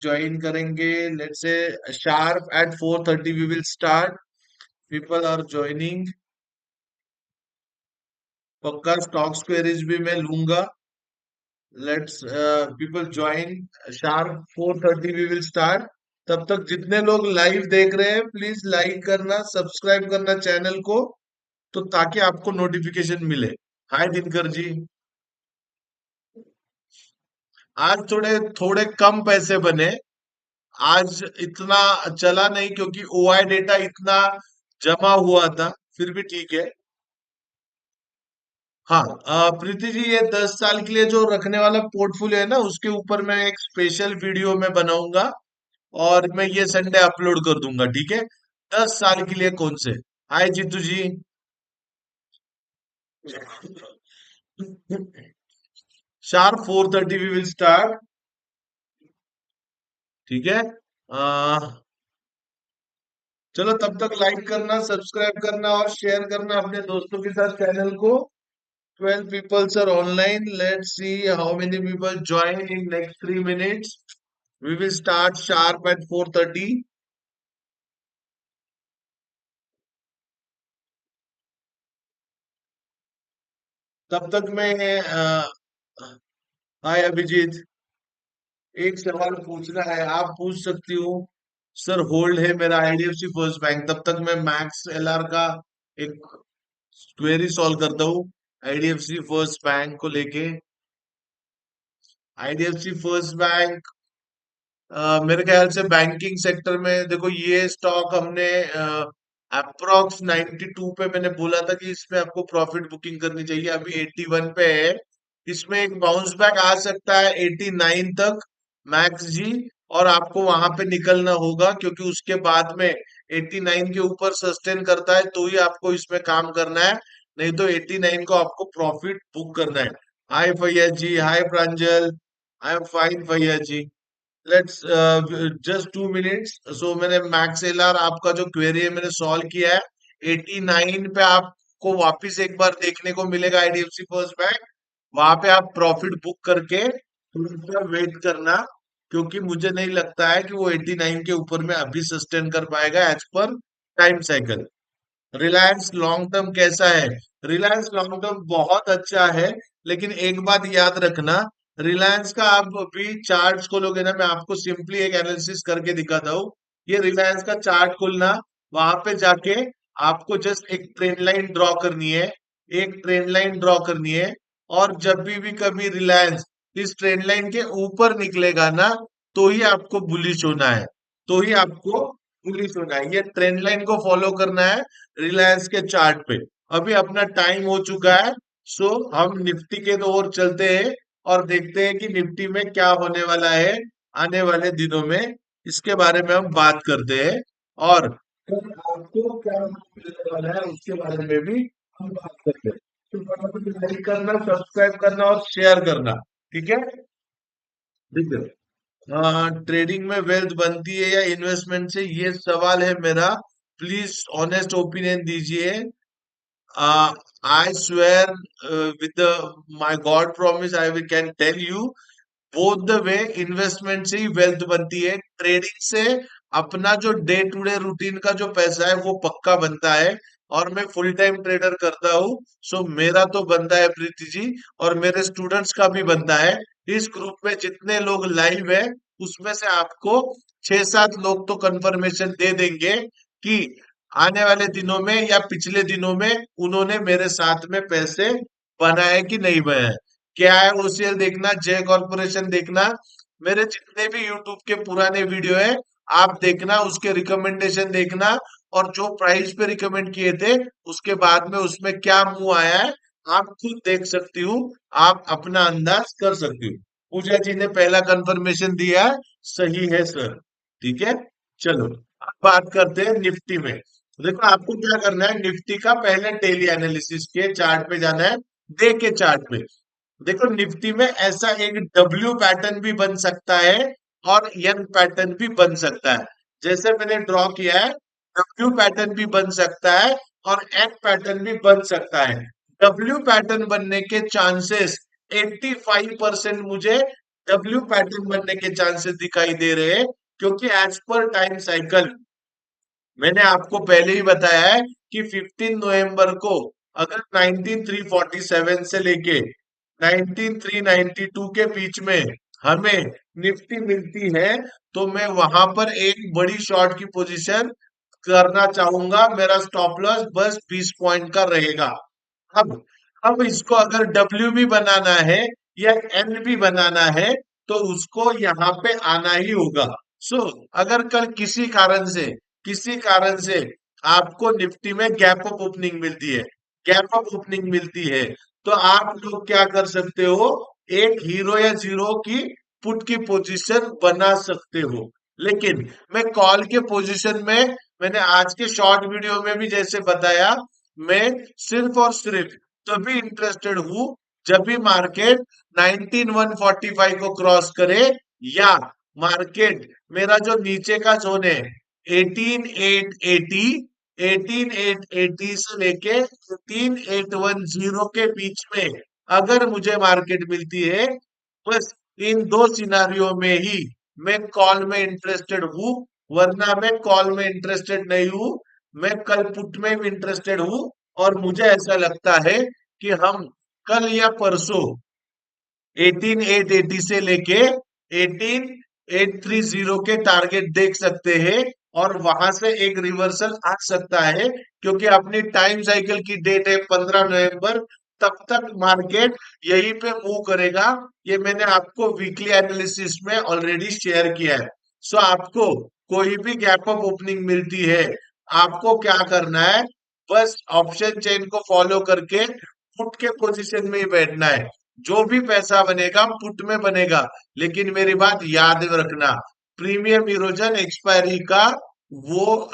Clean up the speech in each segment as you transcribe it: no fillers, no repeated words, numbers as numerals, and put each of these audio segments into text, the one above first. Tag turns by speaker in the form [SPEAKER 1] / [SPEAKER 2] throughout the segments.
[SPEAKER 1] Join करेंगे। Let's say sharp at 4:30 we will start. People are joining. पक्का stocks queries भी मैं लूंगा। Let's people join. Sharp 4:30 we will start. तब तक जितने लोग लाइव देख रहे हैं प्लीज लाइक करना, सब्सक्राइब करना चैनल को, तो ताकि आपको नोटिफिकेशन मिले। हाय दिनकर जी। आज थोड़े थोड़े कम पैसे बने। आज इतना चला नहीं क्योंकि ओआई डेटा इतना जमा हुआ था। फिर भी ठीक है। हाँ, प्रीति जी, ये 10 साल के लिए जो रखने वाला पोर्टफोलियो है ना, उसके ऊपर मैं एक स्पेशल वीडियो में बनाऊंगा और मैं ये संडे अपलोड कर दूंगा, ठीक है। 10 साल के लिए कौन से। Hi Jitu ji. Sharp 4:30 we will start. ठीक है। चलो तब तक लाइक करना, सब्सक्राइब करना और शेयर करना अपने दोस्तों के साथ चैनल को। 12 people are online. Let's see how many people join in next 3 minutes. We will start sharp at 4:30. तब तक मैं हाय अभिजीत, एक सवाल पूछना है, आप पूछ सकती हो। सर होल्ड है मेरा आईडीएफसी फर्स्ट बैंक। तब तक मैं मैक्स एलआर का एक क्वेरी सॉल्व करता हूँ आईडीएफसी फर्स्ट बैंक को लेके। आईडीएफसी फर्स्ट बैंक, मेरे ख्याल से बैंकिंग सेक्टर में देखो, ये स्टॉक हमने अप्रोक्स 92 पे मैंने बोला था कि इसमें आपको प्रॉफिट बुकिंग करनी चाहिए। अभी 81 पे है। इसमें एक बाउंस बैक आ सकता है 89 तक मैक्स जी। और आपको वहां पे निकलना होगा क्योंकि उसके बाद में 89 के ऊपर सस्टेन करता है तो ही आपको इसमें काम करना है। नहीं तो 89 को आपको प्रॉफिट बुक करना है। Hi Faiyad ji, hi Pranjal. I am fine Faiyad ji. Let's just 2 minutes. So मैंने मैक्स एलआर आपका जो क्वेरी है मैंने सॉल्व किया है। 89 पे आपको वापस एक बार देखने को मिलेगा आईडीएफसी फर्स्ट बैंक। वहां पे आप प्रॉफिट बुक करके थोड़ा सा वेट करना, क्योंकि मुझे नहीं लगता है कि वो 89 के ऊपर में अभी सस्टेन कर पाएगा as per time cycle. Reliance long term कैसा है। रिलायंस लॉन्ग टर्म बहुत अच्छा है। लेकिन एक बात याद रखना, रिलायंस का आप अभी चार्ट खोलोगे ना, मैं आपको सिंपली एक एनालिसिस करके दिखाता हूँ। ये रिलायंस का चार्ट खोलना, वहां पे जाके आपको जस्ट एक ट्रेंड लाइन ड्रॉ करनी है। एक ट्रेंड लाइन ड्रॉ करनी है। और जब भी कभी रिलायंस इस ट्रेंड लाइन के ऊपर निकलेगा ना, तो ही आपको बुलिश होना है। तो ही आपको बुलिश होना है, ये ट्रेंड लाइन को फॉलो करना है रिलायंस के चार्ट पे। अभी अपना टाइम हो चुका है। सो हम निफ्टी के तो ओर चलते हैं और देखते हैं कि निफ्टी में क्या होने वाला है आने वाले दिनों में। इसके बारे में हम बात करते हैं। और कल आपको क्या मिलने वाला है उसके बारे में भी हम बात करते हैं। तो फटाफट लाइक करना, सब्सक्राइब करना और शेयर करना। ठीक है। ठीक है। ट्रेडिंग में वेल्थ बनती है या इन्वेस्टमेंट से, ये सवाल है मेरा। प्लीज ऑनेस्ट ओपिनियन दीजिए। I swear with my God promise I will can tell you both the way, investment से ही वेल्थ बनती है। ट्रेडिंग से अपना जो डे टू डे रूटीन का जो पैसा है वो पक्का बनता है। और मैं फुल टाइम ट्रेडर करता हूँ। सो मेरा तो बनता है प्रीति जी, और मेरे स्टूडेंट्स का भी बनता है। इस ग्रुप में जितने लोग लाइव है उसमें से आपको 6-7 लोग तो कंफर्मेशन दे देंगे कि आने वाले दिनों में या पिछले दिनों में उन्होंने मेरे साथ में पैसे बनाए कि नहीं बनाए। क्या है ओसीएल देखना, जय कॉर्पोरेशन देखना, मेरे जितने भी यूट्यूब के पुराने वीडियो है आप देखना, उसके रिकमेंडेशन देखना। और जो प्राइस पे रिकमेंड किए थे उसके बाद में उसमें क्या मुंह आया है आप खुद देख सकती हूँ। आप अपना अंदाज कर सकती हूँ। पूजा जी ने पहला कंफर्मेशन दिया है, सही है सर। ठीक है। चलो अब बात करते हैं निफ्टी में। देखो आपको क्या करना है, निफ्टी का पहले डेली एनालिसिस के चार्ट पे जाना है। डे के चार्ट पे देखो, निफ्टी में ऐसा एक डब्ल्यू पैटर्न भी बन सकता है और एन पैटर्न भी बन सकता है। जैसे मैंने ड्रॉ किया है, डब्ल्यू पैटर्न भी बन सकता है और एन पैटर्न भी बन सकता है। डब्ल्यू पैटर्न बनने के चांसेस 85% मुझे डब्ल्यू पैटर्न बनने के चांसेस दिखाई दे रहे हैं, क्योंकि एज पर टाइम साइकिल मैंने आपको पहले ही बताया है कि 15 नवंबर को अगर 19347 से लेके 19392 के बीच में हमें निफ्टी मिलती है, तो मैं वहां पर एक बड़ी शॉर्ट की पोजीशन करना चाहूंगा। मेरा स्टॉप लॉस बस 20 पॉइंट का रहेगा। अब अब इसको अगर डब्ल्यू भी बनाना है या एन भी बनाना है, तो उसको यहाँ पे आना ही होगा। सो अगर कल किसी कारण से आपको निफ्टी में गैप अप ओपनिंग मिलती है, तो आप लोग क्या कर सकते हो, एक हीरो या जीरो की पुट की पोजीशन बना सकते हो। लेकिन मैं कॉल के पोजीशन में, मैंने आज के शॉर्ट वीडियो में भी जैसे बताया, मैं सिर्फ और सिर्फ तभी इंटरेस्टेड हूं जब भी मार्केट 19145 को क्रॉस करे, या मार्केट मेरा जो नीचे का जोन है 18880, 18880 से लेके 18810 के बीच में अगर मुझे मार्केट मिलती है, बस इन दो सिनारियों में ही मैं कॉल में इंटरेस्टेड हूँ। वरना मैं कॉल में इंटरेस्टेड नहीं हूँ, मैं कल पुट में भी इंटरेस्टेड हूँ। और मुझे ऐसा लगता है कि हम कल या परसों 18880 से लेके 18830 के टारगेट देख सकते हैं, और वहां से एक रिवर्सल आ सकता है, क्योंकि अपनी टाइम साइकिल की डेट है 15 नवंबर। तब तक मार्केट यहीं पे मूव करेगा। ये मैंने आपको वीकली एनालिसिस में ऑलरेडी शेयर किया है। सो आपको कोई भी गैप अप ओपनिंग मिलती है, आपको क्या करना है, बस ऑप्शन चेन को फॉलो करके पुट के पोजीशन में ही बैठना है। जो भी पैसा बनेगा पुट में बनेगा। लेकिन मेरी बात याद रखना, प्रीमियम इरोजन एक्सपायरी का वो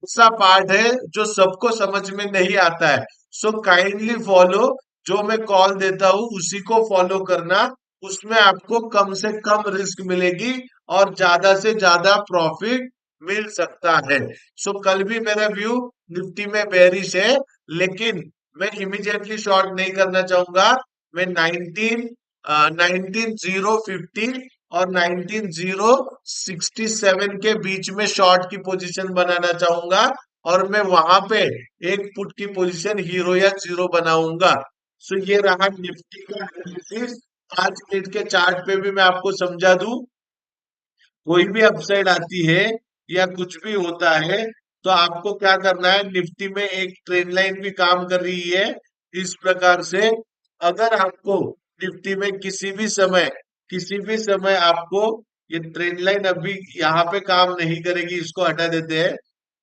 [SPEAKER 1] ऐसा पार्ट है जो सबको समझ में नहीं आता है। सो काइंडली फॉलो, जो मैं कॉल देता हूँ उसी को फॉलो करना। उसमें आपको कम से कम रिस्क मिलेगी और ज्यादा से ज्यादा प्रॉफिट मिल सकता है। सो कल भी मेरा व्यू निफ्टी में बेरिश है, लेकिन मैं इमीडिएटली शॉर्ट नहीं करना चाहूंगा। मैं 19050 और 19067 के बीच में शॉर्ट की पोजीशन बनाना चाहूंगा, और मैं वहां पे एक पुट की पोजीशन हीरो या जीरो बनाऊंगा। सो ये रहा निफ्टी का एनालिसिस। 5 मिनट के चार्ट पे भी मैं आपको समझा दूं, कोई भी अपसाइड आती है या कुछ भी होता है, तो आपको क्या करना है, निफ्टी में एक ट्रेंड लाइन भी काम कर रही है इस प्रकार से। अगर आपको निफ्टी में किसी भी समय आपको, ये ट्रेंड लाइन अभी यहाँ पे काम नहीं करेगी, इसको हटा देते हैं।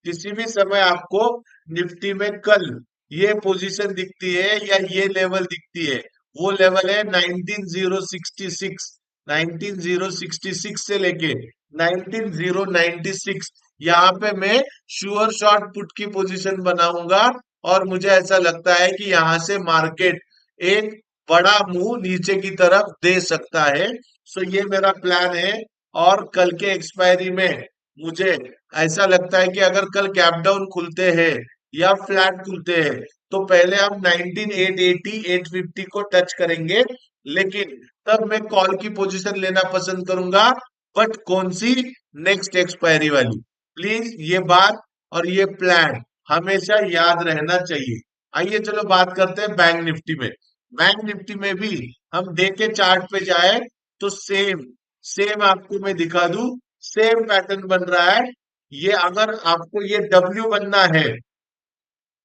[SPEAKER 1] किसी भी समय आपको निफ्टी में कल ये पोजीशन दिखती है या ये लेवल दिखती है, वो लेवल है 19066। 19066 से लेके 19096, यहाँ पे मैं श्योर शॉर्ट पुट की पोजीशन बनाऊंगा। और मुझे ऐसा लगता है कि यहाँ से मार्केट एक बड़ा मूव नीचे की तरफ दे सकता है। सो ये मेरा प्लान है। और कल के एक्सपायरी में मुझे ऐसा लगता है कि अगर कल गैप डाउन खुलते हैं या फ्लैट खुलते हैं, तो पहले हम 19880 850 को टच करेंगे। लेकिन तब मैं कॉल की पोजीशन लेना पसंद करूंगा, बट कौन सी, नेक्स्ट एक्सपायरी वाली। प्लीज ये बात और ये प्लान हमेशा याद रहना चाहिए। आइए चलो बात करते हैं बैंक निफ्टी में। बैंक निफ्टी में भी हम डे के चार्ट पे जाए, तो सेम सेम आपको मैं दिखा दूं, सेम पैटर्न बन रहा है। ये अगर आपको ये डब्ल्यू बनना है,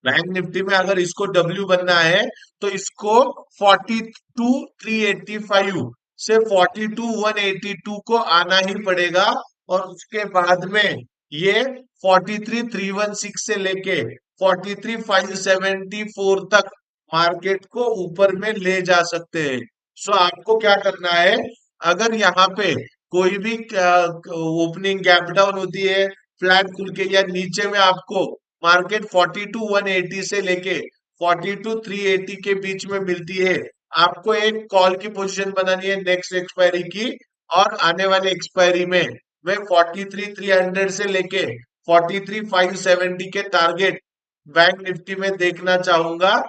[SPEAKER 1] बैंक निफ्टी में अगर इसको डब्ल्यू बनना है, तो इसको 42385 से 42182 को आना ही पड़ेगा। और उसके बाद में ये 43316 से लेके 43574 तक मार्केट को ऊपर में ले जा सकते हैं। सो आपको क्या करना है, अगर यहाँ पे कोई भी ओपनिंग गैप डाउन होती है, फ्लैट खुल के, या नीचे में आपको मार्केट 42180 से लेके 42380 के बीच में मिलती है, आपको एक कॉल की पोजीशन बनानी है नेक्स्ट एक्सपायरी की। और आने वाले एक्सपायरी में मैं 43300 से लेके 43570 के टारगेट बैंक निफ्टी में देखना चाहूंगा।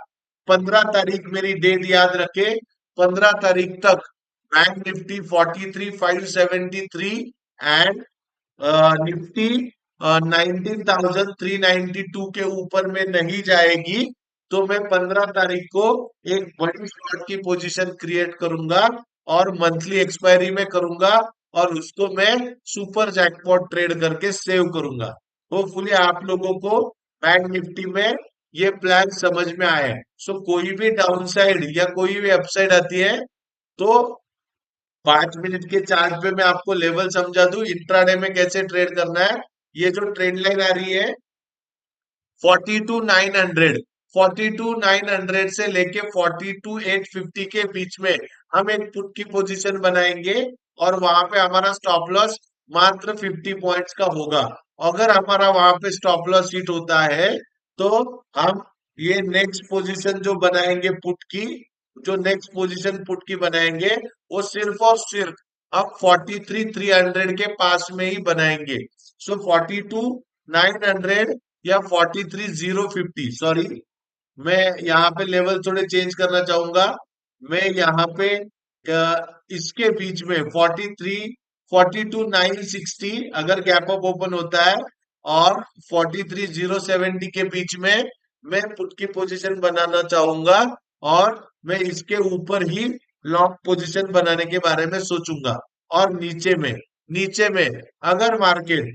[SPEAKER 1] 15 तारीख मेरी डेट याद रखे, 15 तारीख तक बैंक निफ्टी 43,573 एंड निफ्टी 19,392 के ऊपर में नहीं जाएगी तो मैं 15 तारीख को एक बड़ी शॉर्ट की पोजीशन क्रिएट करूंगा और मंथली एक्सपायरी में करूंगा और उसको मैं सुपर जैकपॉट ट्रेड करके सेव करूंगा। होपफुली आप लोगों को बैंक निफ्टी में ये प्लान समझ में आया है। सो कोई भी डाउनसाइड या कोई भी अपसाइड आती है तो 5 मिनट के चार्ट पे मैं आपको लेवल समझा दूं इंट्राडे में कैसे ट्रेड करना है। ये जो ट्रेंड लाइन आ रही है 42,900, 42,900 से लेके 42,850 के बीच में हम एक पुट की पोजीशन बनाएंगे और वहां पे हमारा स्टॉप लॉस मात्र 50 पॉइंट्स का होगा। अगर हमारा वहां पे स्टॉप लॉस हिट होता है तो हम ये नेक्स्ट पोजीशन जो बनाएंगे पुट की, जो नेक्स्ट पोजीशन पुट की बनाएंगे वो सिर्फ और सिर्फ हम 43,300 के पास में ही बनाएंगे। सो 42,900 या 43,050, सॉरी मैं यहाँ पे लेवल थोड़े चेंज करना चाहूंगा। मैं यहाँ पे इसके बीच में 42,960 अगर गैप अप ओपन होता है और 43,070 के बीच में मैं पुट की पोजीशन बनाना चाहूंगा और मैं इसके ऊपर ही लॉन्ग पोजीशन बनाने के बारे में सोचूंगा। और नीचे में अगर मार्केट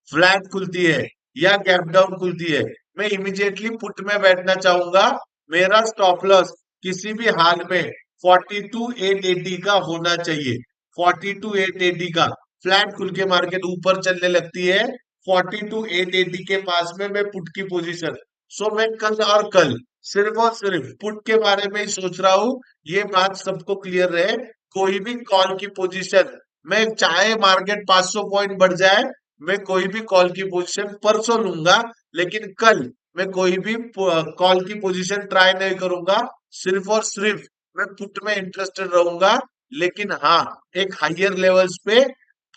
[SPEAKER 1] फ्लैट खुलती है या गैप डाउन खुलती है मैं इमीडिएटली पुट में बैठना चाहूंगा। मेरा स्टॉप लॉस किसी भी हाल में 42,880 का होना चाहिए। 42,880 का फ्लैट खुल के मार्केट ऊपर चलने लगती है 42,880 के पास में मैं पुट की पोजीशन। सो मैं कल और कल सिर्फ और सिर्फ पुट के बारे में ही सोच रहा हूं। ये बात सबको क्लियर रहे। कोई भी कॉल की पोजीशन मैं चाहे मार्केट 500 पॉइंट बढ़ जाए मैं कोई भी कॉल की पोजीशन परसों लूंगा लेकिन कल मैं कोई भी कॉल की पोजीशन ट्राई नहीं करूंगा। सिर्फ और सिर्फ मैं पुट में इंटरेस्टेड रहूंगा। लेकिन हाँ एक हाइयर लेवल्स पे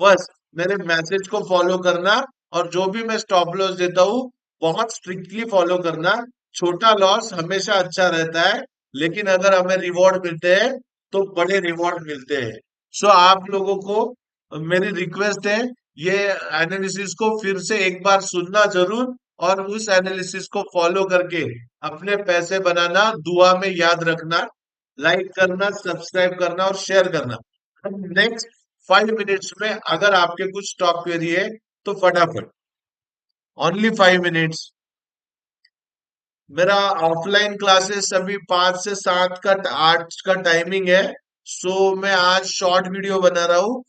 [SPEAKER 1] बस मेरे मैसेज को फॉलो करना और जो भी मैं स्टॉप लॉस देता हूँ बहुत स्ट्रिक्टली फॉलो करना। छोटा लॉस हमेशा अच्छा रहता है लेकिन अगर हमें रिवॉर्ड मिलते हैं तो बड़े रिवॉर्ड मिलते हैं। सो आप लोगों को मेरी रिक्वेस्ट है ये एनालिसिस को फिर से एक बार सुनना जरूर और उस एनालिसिस को फॉलो करके अपने पैसे बनाना दुआ में याद रखना। लाइक करना, सब्सक्राइब करना और शेयर करना। नेक्स्ट 5 मिनट्स में अगर आपके कुछ स्टॉक क्वेरी है तो फटाफट, ओनली 5 मिनट्स। मेरा ऑफलाइन क्लासेस अभी 5 से 7 का 8 का टाइमिंग है। सो मैं आज शॉर्ट वीडियो बना रहा हूँ।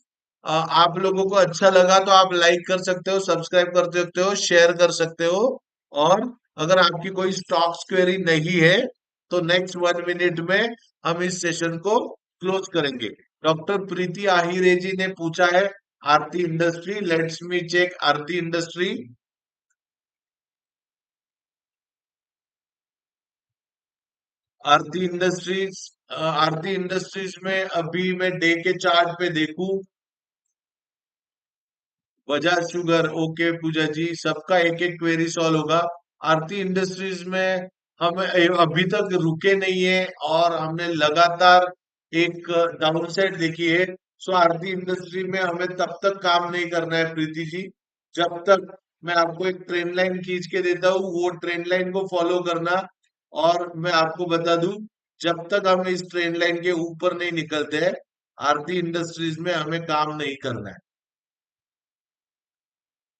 [SPEAKER 1] आप लोगों को अच्छा लगा तो आप लाइक कर सकते हो, सब्सक्राइब कर सकते हो, शेयर कर सकते हो। और अगर आपकी कोई स्टॉक्स क्वेरी नहीं है तो नेक्स्ट 1 मिनट में हम इस सेशन को क्लोज करेंगे। डॉक्टर प्रीति आहिरे जी ने पूछा है Aarti industry, let's me check Aarti industry. Aarti industries में अभी मैं डे के चार्ट पे देखूं, बजाज शुगर, ओके पूजा जी, सबका एक एक क्वेरी सॉल्व होगा। आरती इंडस्ट्रीज में हम अभी तक रुके नहीं है और हमने लगातार एक डाउन साइड देखी है। सो आरती इंडस्ट्री में हमें तब तक काम नहीं करना है प्रीति जी जब तक मैं आपको एक ट्रेंड लाइन खींच के देता हूँ वो ट्रेंड लाइन को फॉलो करना। और मैं आपको बता दूं जब तक हम इस ट्रेंड लाइन के ऊपर नहीं निकलते हैं आरती इंडस्ट्रीज में हमें काम नहीं करना है।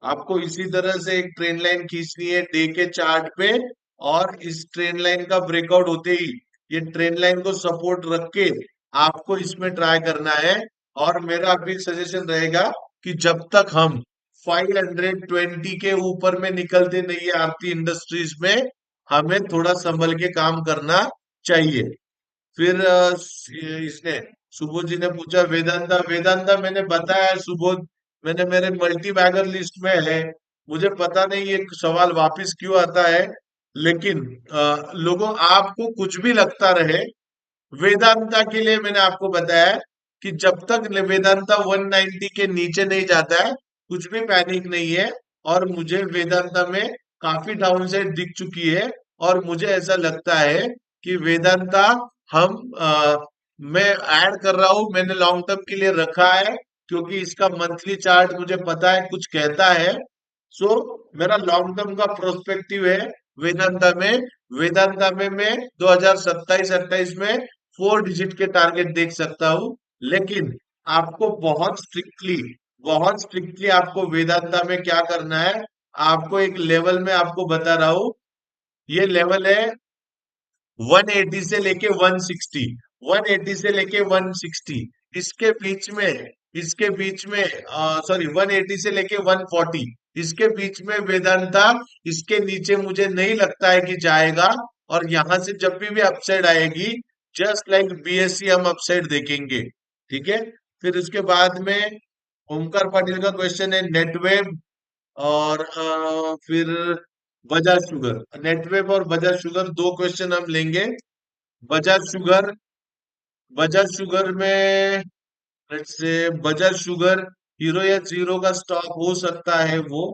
[SPEAKER 1] आपको इसी तरह से एक ट्रेंड लाइन खींचनी है डे के चार्ट पे और इस ट्रेंड लाइन का ब्रेकआउट होते ही ये ट्रेंड लाइन को सपोर्ट रख के आपको इसमें ट्राई करना है। और मेरा अभी सजेशन रहेगा कि जब तक हम 520 के ऊपर में निकलते नहीं है आरती इंडस्ट्रीज में हमें थोड़ा संभल के काम करना चाहिए। फिर इसने सुबोध जी ने पूछा वेदांता, वेदांता मैंने बताया है सुबोध, मैंने मेरे मल्टी बैगर लिस्ट में है। मुझे पता नहीं ये सवाल वापस क्यों आता है लेकिन लोगों आपको कुछ भी लगता रहे वेदांता के लिए मैंने आपको बताया है कि जब तक वेदांता 190 के नीचे नहीं जाता है कुछ भी पैनिक नहीं है। और मुझे वेदांता में काफी डाउनसाइड दिख चुकी है और मुझे ऐसा लगता है कि वेदांता हम मैं ऐड कर रहा हूं, मैंने लॉन्ग टर्म के लिए रखा है क्योंकि इसका मंथली चार्ट मुझे पता है कुछ कहता है। सो मेरा लॉन्ग टर्म का प्रोस्पेक्टिव है वेदांता में। वेदांता में मैं 2027-28 में 4 डिजिट के टारगेट देख सकता हूँ। लेकिन आपको बहुत स्ट्रिक्टली आपको वेदांता में क्या करना है, आपको एक लेवल में आपको बता रहा हूँ। ये लेवल है 180 से लेके 160, 180 से लेके 160, इसके बीच में, इसके बीच में सॉरी 180 से लेके 140, इसके बीच में वेदांता, इसके नीचे मुझे नहीं लगता है कि जाएगा। और यहां से जब भी अपसाइड आएगी, जस्ट लाइक बीएससी हम अपसाइड देखेंगे। ठीक है। फिर उसके बाद में ओमकार पाटिल का क्वेश्चन है नेटवेब और फिर बजाज शुगर। नेटवेब और बजाज शुगर दो क्वेश्चन हम लेंगे। बजाज शुगर, बजाज शुगर में let's say Bajaj sugar hero या जीरो का स्टॉक हो सकता है वो।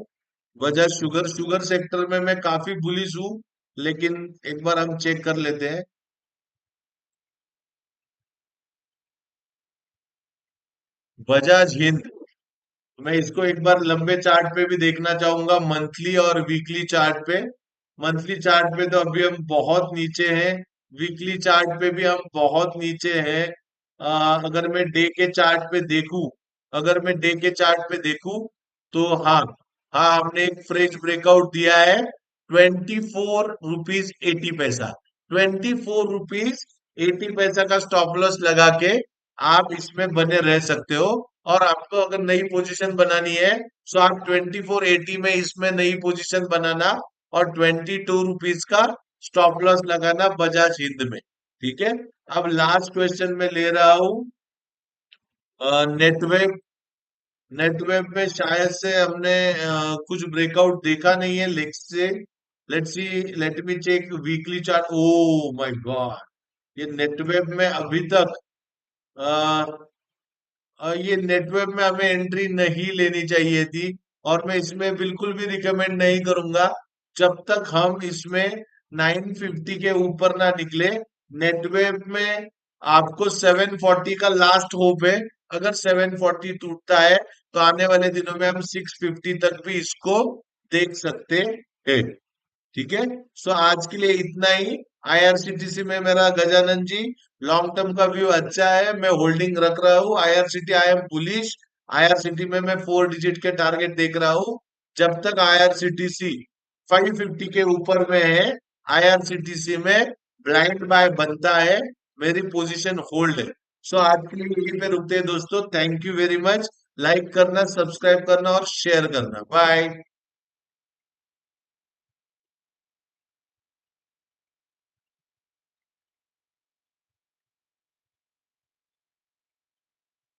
[SPEAKER 1] बजाज शुगर, शुगर सेक्टर में मैं काफी बुलिश हूँ, लेकिन एक बार हम चेक कर लेते हैं। बजाज हिंद, मैं इसको एक बार लंबे चार्ट पे भी देखना चाहूंगा, मंथली और वीकली चार्ट पे। मंथली चार्ट पे तो अभी हम बहुत नीचे हैं, वीकली चार्ट पे भी हम बहुत नीचे हैं। अगर मैं डे के चार्ट पे देखूं, अगर मैं डे के चार्ट पे देखूं तो हाँ, हाँ हमने एक फ्रेश ब्रेकआउट दिया है 24 रुपीज 80 पैसा। 24 रुपीज 80 पैसा का स्टॉप लॉस लगा के आप इसमें बने रह सकते हो। और आपको अगर नई पोजीशन बनानी है तो आप 2480 में इसमें नई पोजीशन बनाना और 22 रुपीज का स्टॉप लॉस लगाना बजाज हिंद में। ठीक है। अब लास्ट क्वेश्चन में ले रहा हूं नेटवेब। नेटवेब में शायद से हमने कुछ ब्रेकआउट देखा नहीं है, let's see, let me check weekly chart. Oh my god, ये नेटवेब में अभी तक ये नेटवर्क में हमें एंट्री नहीं लेनी चाहिए थी। और मैं इसमें बिल्कुल भी रिकमेंड नहीं करूंगा जब तक हम इसमें 950 के ऊपर ना निकले। नेटवर्क में आपको 740 का लास्ट होप है। अगर 740 टूटता है तो आने वाले दिनों में हम 650 तक भी इसको देख सकते हैं। ठीक है। सो आज के लिए इतना ही। आईआरसीटीसी में मेरा गजानन जी लॉन्ग टर्म का व्यू अच्छा है, मैं होल्डिंग रख रहा हूँ IRCT. I am bullish. IRCT में मैं 4 डिजिट के टारगेट देख रहा हूँ। जब तक आईआरसीटीसी 550 के ऊपर में है, आईआरसीटीसी में ब्लाइंड बाय बनता है, मेरी पोजीशन होल्ड है। सो आज के लिए यहीं पे रुकते हैं दोस्तों। Thank you very much. Like करना, सब्सक्राइब करना और शेयर करना। बाय।